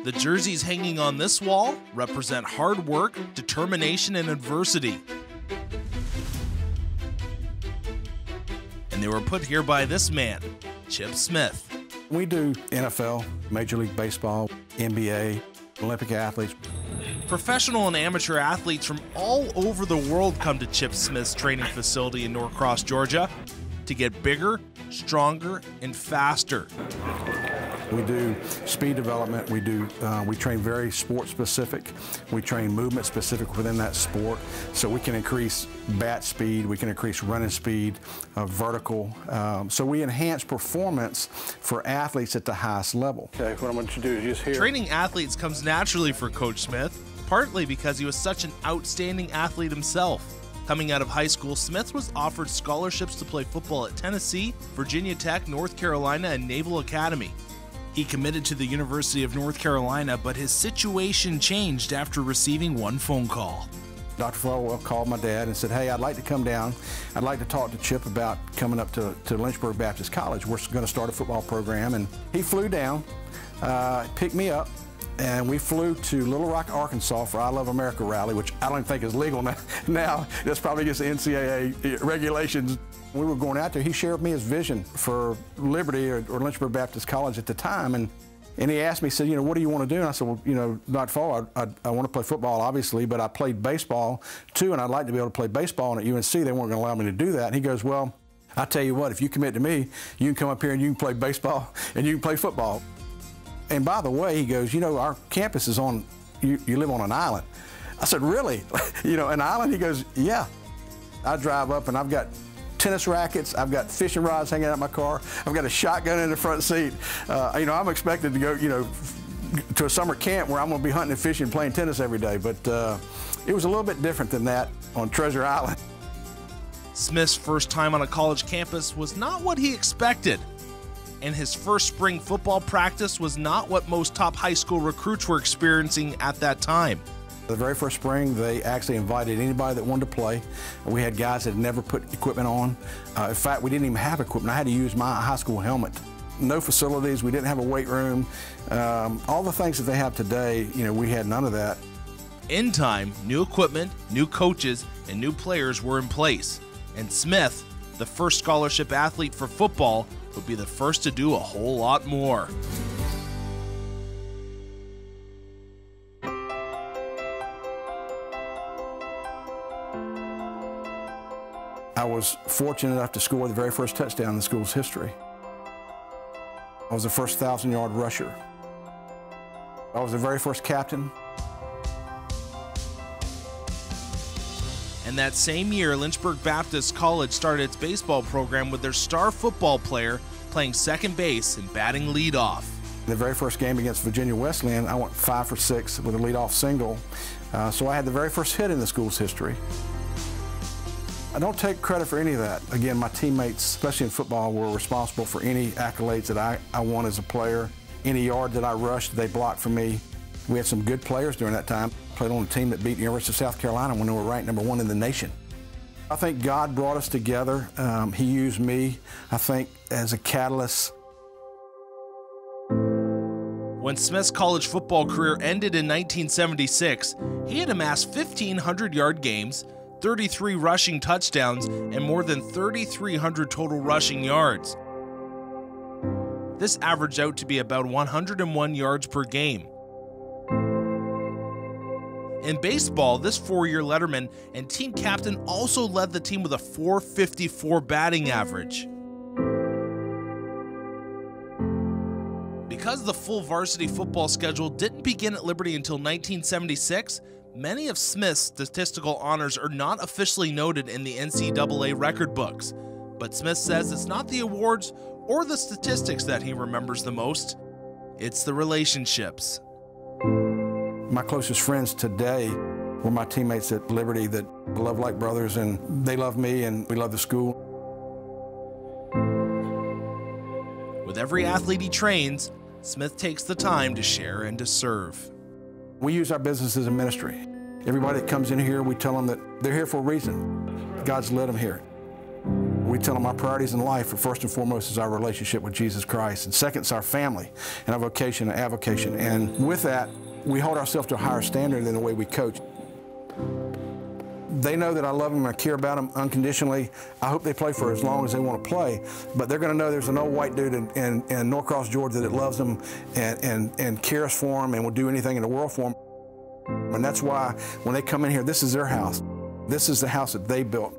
The jerseys hanging on this wall represent hard work, determination, and adversity. And they were put here by this man, Chip Smith. We do NFL, Major League Baseball, NBA, Olympic athletes. Professional and amateur athletes from all over the world come to Chip Smith's training facility in Norcross, Georgia to get bigger, stronger, and faster. We do speed development. We train very sport specific. We train movement specific within that sport. So we can increase bat speed, we can increase running speed, vertical. So we enhance performance for athletes at the highest level. Okay, what I'm going to do is just here. Training athletes comes naturally for Coach Smith, partly because he was such an outstanding athlete himself. Coming out of high school, Smith was offered scholarships to play football at Tennessee, Virginia Tech, North Carolina, and Naval Academy. He committed to the University of North Carolina, but his situation changed after receiving one phone call. Dr. Falwell called my dad and said, hey, I'd like to come down. I'd like to talk to Chip about coming up to Lynchburg Baptist College. We're going to start a football program. And he flew down, picked me up, and we flew to Little Rock, Arkansas for I Love America rally, which I don't think is legal now. That's probably against the NCAA regulations. We were going out there. He shared with me his vision for Liberty or Lynchburg Baptist College at the time. And he asked me, he said, what do you want to do? And I said, well, Dr. Fall, I want to play football, obviously, but I played baseball too, and I'd like to be able to play baseball. And at UNC, they weren't going to allow me to do that. And he goes, well, I tell you what, if you commit to me, you can come up here and you can play baseball and you can play football. And by the way, he goes, our campus is on, you live on an island. I said, really? An island? He goes, yeah. I drive up and I've got tennis rackets, I've got fishing rods hanging out my car, I've got a shotgun in the front seat. I'm expected to go, to a summer camp where I'm going to be hunting and fishing and playing tennis every day. But it was a little bit different than that on Treasure Island. Smith's first time on a college campus was not what he expected. And his first spring football practice was not what most top high school recruits were experiencing at that time. The very first spring, they actually invited anybody that wanted to play. We had guys that had never put equipment on. In fact, we didn't even have equipment. I had to use my high school helmet. No facilities, we didn't have a weight room. All the things that they have today, we had none of that. In time, new equipment, new coaches, and new players were in place. And Smith, the first scholarship athlete for football, would be the first to do a whole lot more. I was fortunate enough to score the very first touchdown in the school's history. I was the first 1,000-yard rusher. I was the very first captain. And that same year, Lynchburg Baptist College started its baseball program with their star football player playing second base and batting leadoff. The very first game against Virginia Wesleyan, I went 5 for 6 with a leadoff single. So I had the very first hit in the school's history. I don't take credit for any of that. Again, my teammates, especially in football, were responsible for any accolades that I won as a player. Any yard that I rushed, they blocked for me. We had some good players during that time. Played on a team that beat the University of South Carolina when they were ranked #1 in the nation. I think God brought us together. He used me, I think, as a catalyst. When Smith's college football career ended in 1976, he had amassed 1,500-yard games, 33 rushing touchdowns, and more than 3,300 total rushing yards. This averaged out to be about 101 yards per game. In baseball, this 4-year letterman and team captain also led the team with a .454 batting average. Because the full varsity football schedule didn't begin at Liberty until 1976, many of Smith's statistical honors are not officially noted in the NCAA record books. But Smith says it's not the awards or the statistics that he remembers the most, it's the relationships. My closest friends today were my teammates at Liberty that I love like brothers, and they love me and we love the school. With every athlete he trains, Smith takes the time to share and to serve. We use our business as a ministry. Everybody that comes in here, we tell them that they're here for a reason. God's led them here. We tell them our priorities in life are first and foremost is our relationship with Jesus Christ, and second is our family and our vocation and avocation. And with that, we hold ourselves to a higher standard than the way we coach. They know that I love them and I care about them unconditionally. I hope they play for as long as they want to play, but they're going to know there's an old white dude in Norcross, Georgia that loves them and cares for them and will do anything in the world for them. And that's why when they come in here, this is their house. This is the house that they built.